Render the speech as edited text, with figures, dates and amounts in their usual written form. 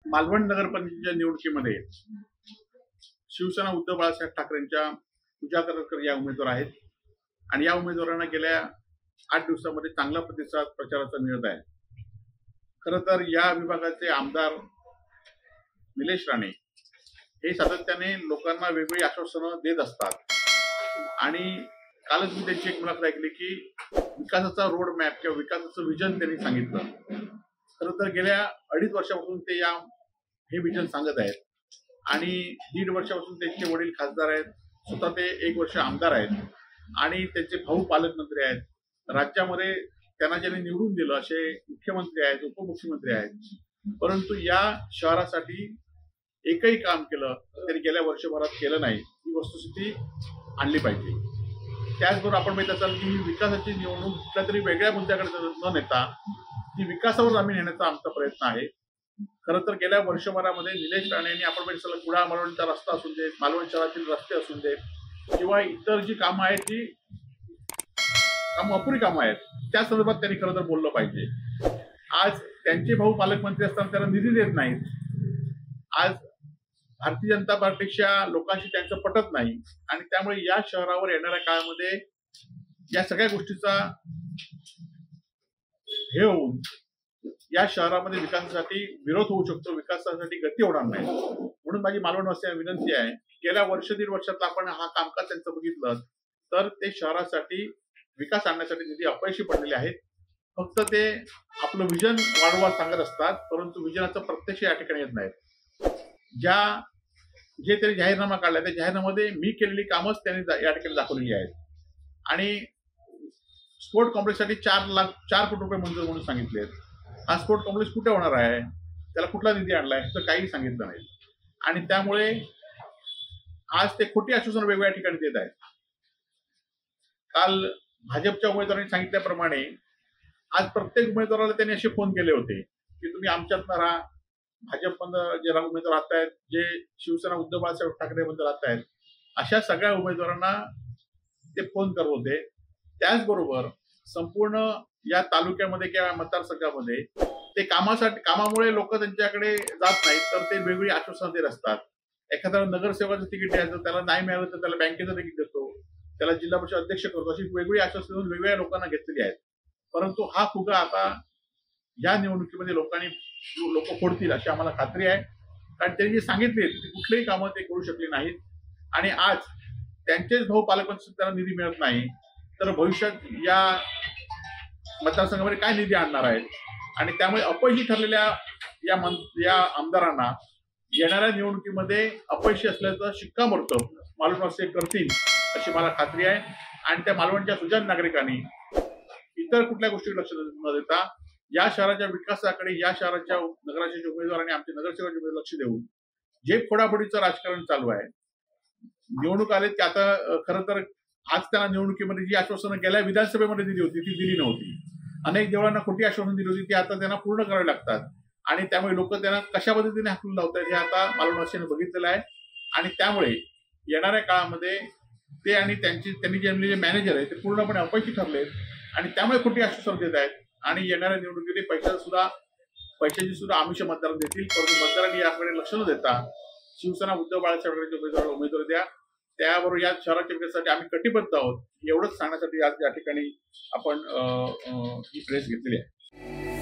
मालवण नगरपंचायतीच्या निवडणुकीमध्ये शिवसेना उद्धव बाळासाहेब ठाकरेंच्या पूजा करकर या उमेदवार आहेत आणि या उमेदवारांना गेल्या 8 दिवसांमध्ये चांगला प्रतिसाद प्रचाराचा मिळत आहे। खरं तर या विभागाचे आमदार निलेश राणे हे सातत्याने लोकांना वेगवेगळी आश्वासनं देत असतात आणि कालच मी त्यांची एक मुलाखत ऐकली की विकासाचा रोड मॅप किंवा विकासाचं विजन त्यांनी सांगितलं। खरं तर गेल्या 2.5 वर्षापासून ते हे विजन सांगत आहेत आणि 1.5 वर्षापासून त्यांचे वडील खासदार आहेत, स्वतः ते 1 वर्ष आमदार आहेत आणि त्यांचे भाऊ पालकमंत्री आहेत। राज्यामध्ये त्यांना ज्यांनी निवडून दिलं असे मुख्यमंत्री आहेत, उपमुख्यमंत्री आहेत, परंतु या शहरासाठी एकही काम केलं त्यांनी गेल्या वर्षभरात केलं नाही। ही वस्तुस्थिती आणली पाहिजे। त्याचबरोबर आपण माहित असाल की विकासाची निवडणूक कुठल्या तरी वेगळ्या मुद्द्याकडे न नेता ती विकासावर आम्ही नेण्याचा आमचा प्रयत्न आहे। खरं तर गेल्या वर्षभरामध्ये निलेश राणे यांनी आपण माहित असाल कुडाळ मालवणचा रस्ता असून दे, मालवण शहरातील रस्ते असून दे किंवा इतर जी कामं आहेत ती अपुरी कामं आहेत त्या संदर्भात त्यांनी खरं तर बोललं पाहिजे। आज त्यांचे भाऊ पालकमंत्री असताना त्यांना निधी देत नाहीत। आज भारतीय जनता पार्टीच्या लोकांशी त्यांचं पटत नाही आणि त्यामुळे या शहरावर येणाऱ्या काळामध्ये या सगळ्या गोष्टीचा हे होऊन या शहरामध्ये विकासासाठी विरोध होऊ शकतो, विकासासाठी गती होणार नाही। म्हणून माझी मालवणवासियांना विनंती आहे, गेल्या 1-1.5 वर्षात आपण हा कामकाज त्यांचं बघितलं तर ते शहरासाठी विकास आणण्यासाठी निधी अपयशी पडलेले आहेत। फक्त ते आपलं विजन वारंवार सांगत असतात, परंतु विजनाचा प्रत्यक्ष या ठिकाणी येत नाहीत। जे त्यांनी जाहीरनामा काढला त्या जाहीरनाम्यामध्ये मी केलेली कामच त्यांनी या ठिकाणी दाखवलेली आहेत आणि स्पोर्ट कॉम्प्लेक्ससाठी 4 कोटी रुपये मंजूर म्हणून सांगितले आहेत। हा स्पोर्ट कॉम्प्लेक्स कुठे होणार आहे, त्याला कुठला निधी आणलाय तर काही सांगितलं नाही आणि त्यामुळे आज ते खोटी आश्वासनं वेगवेगळ्या ठिकाणी देत आहेत। काल भाजपच्या उमेदवारांनी सांगितल्याप्रमाणे आज प्रत्येक उमेदवाराला त्यांनी असे फोन केले होते की तुम्ही आमच्यातनं राहा, भाजपमधनं जे उमेदवार राहत आहेत, जे शिवसेना उद्धव बाळासाहेब ठाकरे मध्ये राहत आहेत, अशा सगळ्या उमेदवारांना ते फोन करत होते। त्याचबरोबर संपूर्ण या तालुक्यामध्ये किंवा मतदारसंघामध्ये ते कामामुळे लोक त्यांच्याकडे जात नाहीत तर ते वेगवेगळी आश्वासनं देत असतात। एखाद्याला नगरसेवकाचं तिकीट द्यायचं, त्याला नाही मिळालं तर त्याला बँकेचं तिकीट देतो, त्याला जिल्हा परिषद अध्यक्ष करतो, अशी वेगवेगळी आश्वासनं वेगवेगळ्या लोकांना घेतलेली आहेत। परंतु हा फुगा आता या निवडणुकीमध्ये लोक फोडतील अशी आम्हाला खात्री आहे, कारण त्यांनी जे सांगितले ते कुठलेही कामं ते करू शकले नाहीत आणि आज त्यांचेच भाऊ पालकमंत्री त्यांना निधी मिळत नाही तर भविष्यात या मतदारसंघामध्ये काय निधी आणणार आहेत आणि त्यामुळे अपयशी ठरलेल्या या आमदारांना येणाऱ्या निवडणुकीमध्ये अपयशी असल्याचं शिक्कामोर्तब मालवणवासी करतील अशी मला खात्री आहे आणि त्या मालवणच्या सुजाण नागरिकांनी इतर कुठल्या गोष्टीकडे लक्ष न देता या शहराच्या विकासाकडे, या शहराच्या नगराचे उमेदवार आणि आमचे नगरसेवकांचे लक्ष देऊन जे फोडाफोडीचं राजकारण चालू आहे, निवडणूक आले की आता खरं तर आज त्यांना निवडणुकीमध्ये जी आश्वासनं गेल्या विधानसभेमध्ये दिली होती ती दिली नव्हती। अनेक देवळांना खोटी आश्वासनं दिली होती ती आता त्यांना पूर्ण करावी लागतात आणि त्यामुळे लोक त्यांना कशा पद्धतीने हाकलून लावतात हे आता मालवणवासियांनी बघितलेलं आहे आणि त्यामुळे येणाऱ्या काळामध्ये ते आणि त्यांनी जे मॅनेजर आहे ते पूर्णपणे अपयशी ठरले आणि त्यामुळे खोटी आश्वासनं देत आहेत आणि येणाऱ्या निवडणुकीने पैशाची सुद्धा आमिष मतदारांना देतील, परंतु मतदारांनी याकडे लक्ष न देता शिवसेना उद्धव बाळासाहेब ठाकरेंचे उमेदवार द्या, त्याबरोबर या शहराच्या विकासासाठी आम्ही कटिबद्ध आहोत एवढंच सांगण्यासाठी आज या ठिकाणी आपण ही प्रेस घेतलेली आहे।